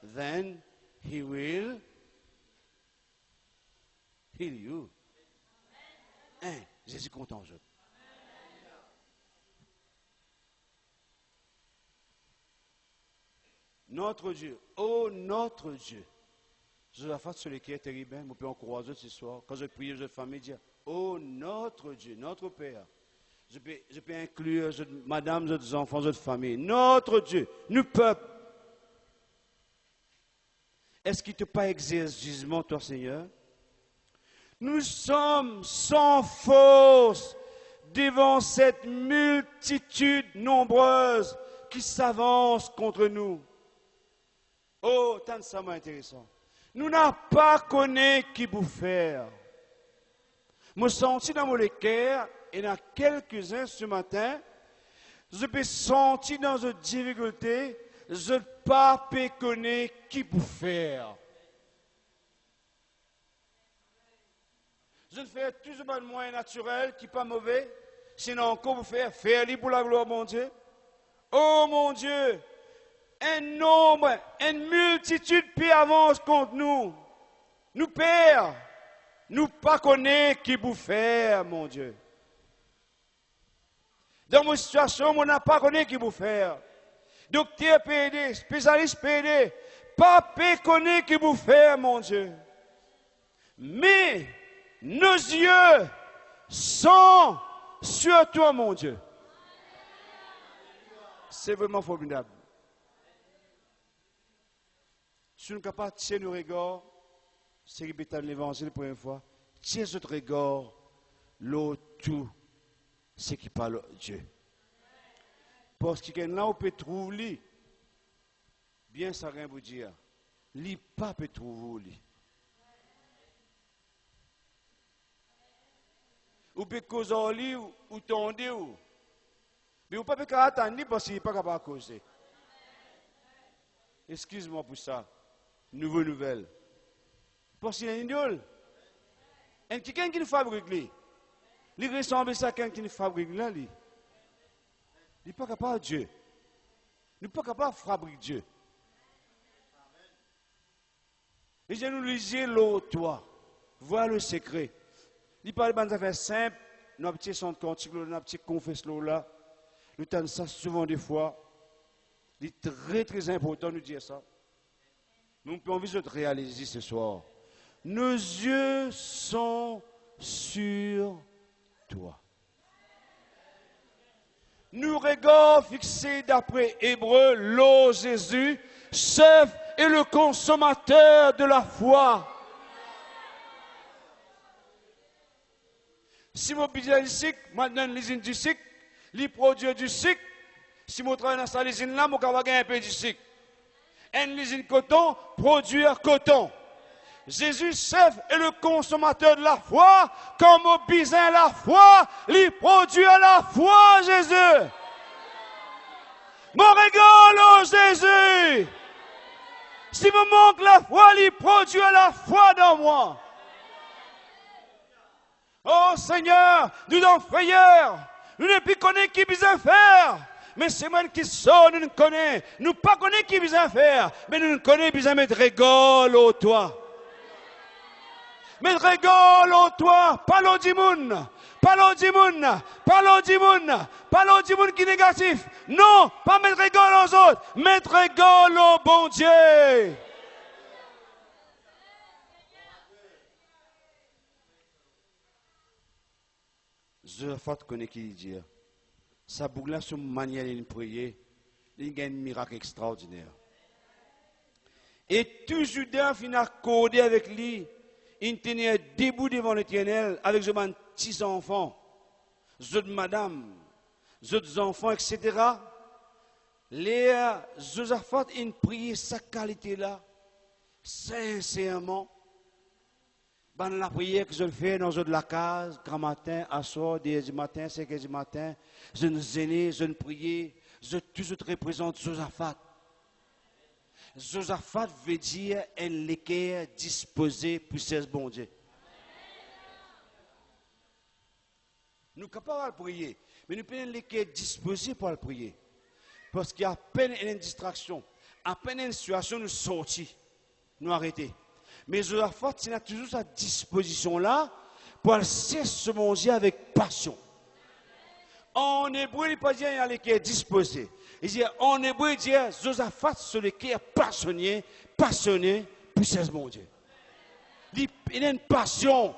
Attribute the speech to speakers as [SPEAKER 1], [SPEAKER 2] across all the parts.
[SPEAKER 1] then he will heal you. Hein, Jésus content, je. Notre Dieu, oh notre Dieu. Je la fasse sur les quais terribles, je peux encourager ce soir. Quand je prie, je famille dire, oh notre Dieu, notre Père. Je peux inclure madame, nos enfants, notre famille. Notre Dieu, nous peuple. Est-ce qu'il ne t'a pas exerce jugement, toi Seigneur? Nous sommes sans force devant cette multitude nombreuse qui s'avance contre nous. Oh, tant de ça intéressant. Nous n'avons pas connu qui vous faire. Je me sens dans mon cœur, et dans quelques-uns ce matin, je peux sentir dans une difficulté, je ne peux pas connaître qui vous faire. Je le fais toujours un moyen naturel qui n'est pas mauvais, sinon encore vous faire pour la gloire de mon Dieu. Oh mon Dieu! Un nombre, une multitude puis avance contre nous. Nous père, nous pas connaît qui vous faire, mon Dieu. Dans mon situation, on n'a pas connu qui vous faire. Docteur PD, spécialiste PD, pas connaît qui vous faire, mon Dieu. Mais nos yeux sont sur toi, mon Dieu. C'est vraiment formidable. Si nous sommes capables de tirer nos regards, c'est répété l'évangile la première fois, tiens notre regard, l'autre tout, c'est qui parle Dieu. Parce que là, on peut trouver, bien ça rien vous dire, lui pas peut trouver lui. Ou peut causer lui ou tendre, mais vous ne pouvez pas attendre parce qu'il n'est pas capable de causer. Excuse-moi pour ça. Nouvelle nouvelle. Parce qu'il y a une idole. Et quelqu'un qui nous fabrique lui. Il ressemble à quelqu'un qui nous fabrique là. Il n'est pas capable de Dieu. Il n'est pas capable de fabriquer Dieu. Et je nous lisais l'autre, toi. Voilà le secret. Il parle de affaires simples. Nos petits sons de cantique, nos petits confessions là. Nous tenons ça souvent des fois. Il est très très important de nous dire ça. Nous avons envie de réaliser ce soir. Nos yeux sont sur toi. Nous regardons fixés d'après Hébreu, l'eau Jésus, chef et le consommateur de la foi. Si mon business du cycle, maintenant l'usine du cycle, les produits du cycle, si je travaille dans cette usine-là, je vais gagner un peu du cycle. Une usine coton, produire coton. Jésus, chef et le consommateur de la foi, comme au bisin la foi, il produit la foi, Jésus. Mon rigole, oh Jésus. Si me manque la foi, il produit la foi dans moi. Oh Seigneur, nous sommes frayeurs. Nous ne plus connaissons qui besoin faire. Mais c'est moi qui sort, nous ne connaissons. Nous ne pas connaissons qui besoin faire. Mais nous ne connaissons besoin mettre rigole au toi. Mettre rigole au toi. Parlons du monde. Parlons du monde. Parlons du monde. Parlons du monde qui est négatif. Non, pas mettre rigole aux autres. Mettre rigole au bon Dieu. Je fais connaître qui dit. Ça bouge sur manière de prier, il y a un miracle extraordinaire. Et tout Judas finit à accorder avec lui, il tenait debout devant l'Éternel avec ses petits enfants, ses madame, ses enfants, etc. Les Josaphat, il priait sa qualité-là, sincèrement. Dans la prière que je fais dans la case, grand matin, à soir, 10 du matin, 5 du matin, je ne aînés, je ne priais, je toujours représente Josaphat. Josaphat veut dire un l'équerre disposé pour ce bon Dieu. Nous sommes capables de prier, mais nous pouvons l'équerre disposé pour le prier. Parce qu'il y a à peine une distraction, à peine une situation nous sortit, nous arrêter. Mais Josaphat, il a toujours sa disposition là pour servir ce bon Dieu avec passion. En hébreu, il ne peut pas dire qu'il y a qui disposé. Il dit, en hébreu, il dit, Josaphat, celui qui est passionné pour servir mon Dieu. Il a une passion.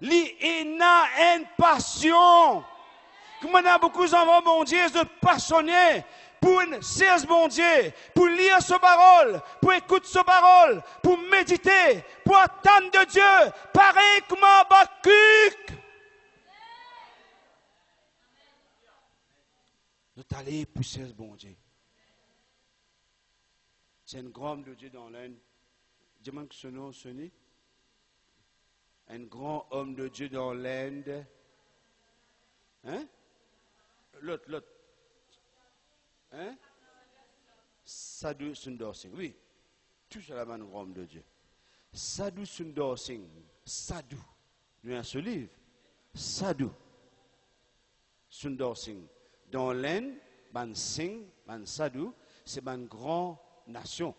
[SPEAKER 1] Il a une passion. Comme on a beaucoup d'enfants, mon Dieu, ils sont passionnés pour servir mon Dieu, pour lire sa parole, pour écouter sa parole, pour méditer, pour attendre de Dieu, pareil comme Habakkuk. Nous sommes allés pour servir mon Dieu. C'est un grand homme de Dieu dans l'Inde. Dis-moi que ce nom sonne. Un grand homme de Dieu dans l'Inde. Hein? L'autre. Hein? Sadhu Sundar Singh. Oui. Tout ça là, un grand homme de Dieu. Sadhu Sundar Singh. Sadhu. Nous avons ce livre. Sadhu Sundar Singh. Dans l'Inde, ban Singh, ban Sadhu, c'est une grande nation.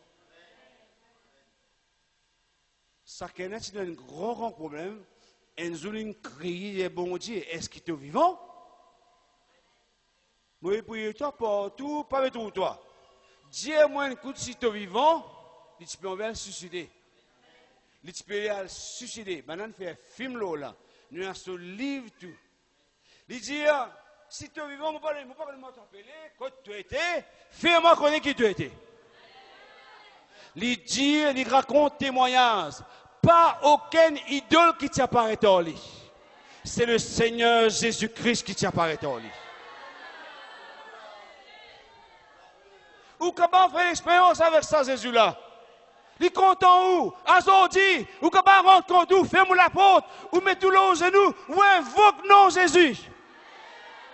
[SPEAKER 1] Ça qui est un grand problème. Et nous avons créé des bons dieux. Est-ce qu'il est vivant? Moi, prier toi partout, pas avec toi. Dieu, moi, un coup de si tu es vivant, il peut le suicider. Il peut le suicider. Maintenant, on fait un film là. Nous avons ce livre tout. Il dit, si tu es vivant, je ne vais pas t'appeler, quand tu étais, fais-moi connaître qui tu étais. Il dit, il raconte témoignage. Pas aucun idole qui t'apparaît en lui. C'est le Seigneur Jésus-Christ qui t'apparaît en lui. Ou comment faire l'expérience avec ça, Jésus-là? Il est content où? Azordi, ou comment rendre compte où? Fais-moi la porte, ou mets tout le au genou, ou invoque non Jésus.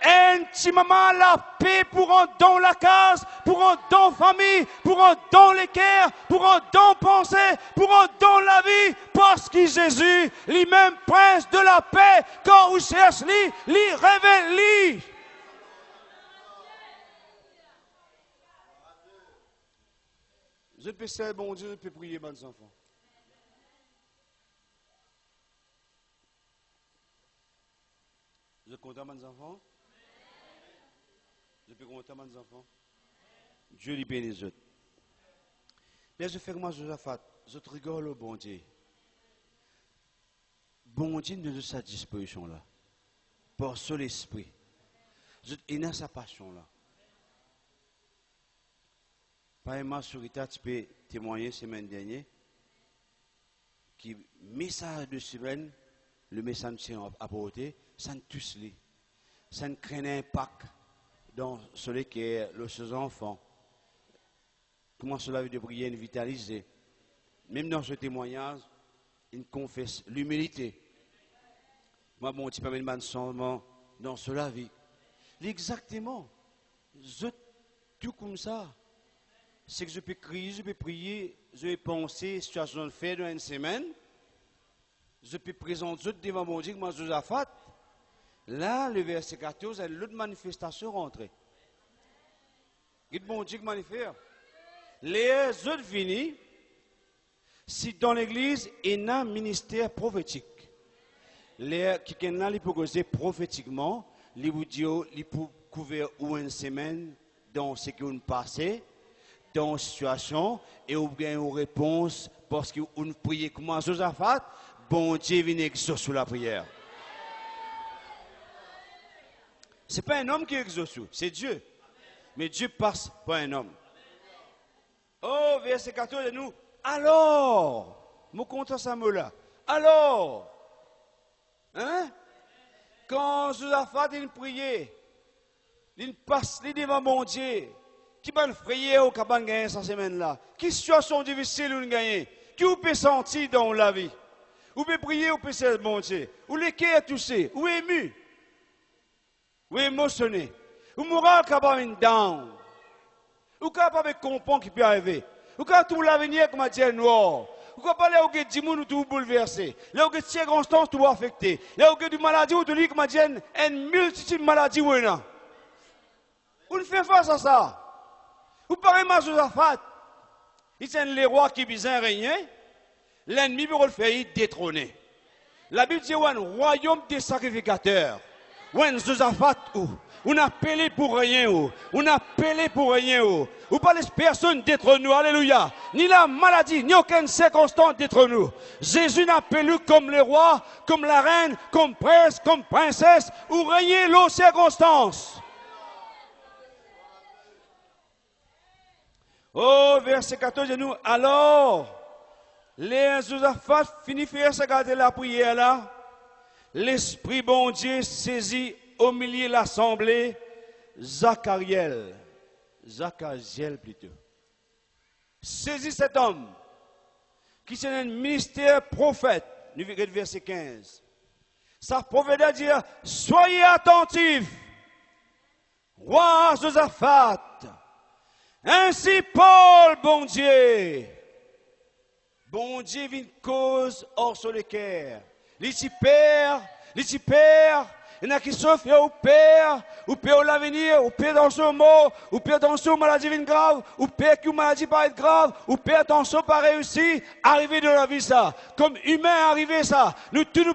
[SPEAKER 1] Intimement la paix pour un dans la case, pour un dans famille, pour un dans l'équerre, pour un dans pensée, pour un dans la vie, parce que Jésus, lui-même prince de la paix, quand vous cherchez lui révèle lui. Je peux servir bon Dieu, je peux prier, mes enfants. Vous êtes contents, mes enfants? Je peux compter, mes enfants? Dieu lui bénisse les autres. Mais je fais comme moi, Josaphat, je te rigole au bon Dieu. Bon Dieu nous donne sa disposition là. Pour son esprit. Il a sa passion là. Par exemple, Surita, tu peux témoigner semaine dernière, qui message de semaine, le message qui est apporté, ça ne touche les. Ça ne crée un impact dans celui qui est le ses enfants. Comment cela veut dire prier, une vitaliser. Même dans ce témoignage, il confesse l'humilité. Moi, bon, tu peux mettre un changement dans cela vie. Exactement. Je tout comme ça. C'est que je peux crier, je peux prier, je peux penser, situation de faire dans une semaine. Je peux présenter devant mon Dieu, moi, Josaphat. Là, le verset 14, il y a l'autre manifestation rentrée. Dites mon Dieu, manifeste. Les autres finis, si dans l'église, il y a un ministère prophétique. Les qui sont là, ils peuvent causer prophétiquement, ils peuvent couvrir une semaine dans ce qui est passé. Dans une situation et on gagne une réponse parce qu'on prie comme Josaphat, bon Dieu vient exaucer sous la prière. Ce n'est pas un homme qui exauce, c'est Dieu. Mais Dieu passe par un homme. Oh, verset 14, nous, alors, mon compte ça me là. Alors, hein? Quand Josaphat il priait, il passe devant mon Dieu. Qui va frayer au cabane gagner cette semaine-là? Quelle situation difficile vous gagnez? Qui vous peut sentir dans la vie? Vous pouvez prier, vous pouvez servir bon Dieu. Vous les cœurs touchés, vous ému, vous émotionné, vous mourrez capable down. Vous capable de comprendre qui peut arriver. Vous capable tout l'avenir comme Dieu noir. Vous capable de dire que tout bouleversé. Là où que circonstances tout affecté. Là où que du maladie ou de lui comme Dieu une multitude de maladies ou non. Vous ne faites face à ça. Vous parlez mal Josaphat. Il sont les rois qui besoin régner, l'ennemi pour le faire détrôner. La Bible dit un royaume des sacrificateurs. Un Josaphat où on a appelé pour rien où on a appelé pour rien où pas les personnes d'être nous, alléluia, ni la maladie, ni aucune circonstance d'être nous. Jésus n'a appelé comme le roi, comme la reine, comme prince, comme princesse, ou régner aux circonstances. Oh, verset 14, nous, alors, les Josaphat finit faire se garder la prière là. L'Esprit bon Dieu saisit au milieu de l'assemblée Zachariel plutôt. Saisit cet homme qui c'est un ministère prophète, verset 15. Sa prophète a dit, soyez attentifs, roi Josaphat, ainsi Paul, bon Dieu vient cause hors sur le cœur. Les pères, il y en a qui souffrent au père, l'avenir, au père dans ce mot, au père dans ce maladie grave, au père qui maladie paraît grave, au père dans ce pas réussi, arriver de la vie ça, comme humain arrivé ça, nous tous nous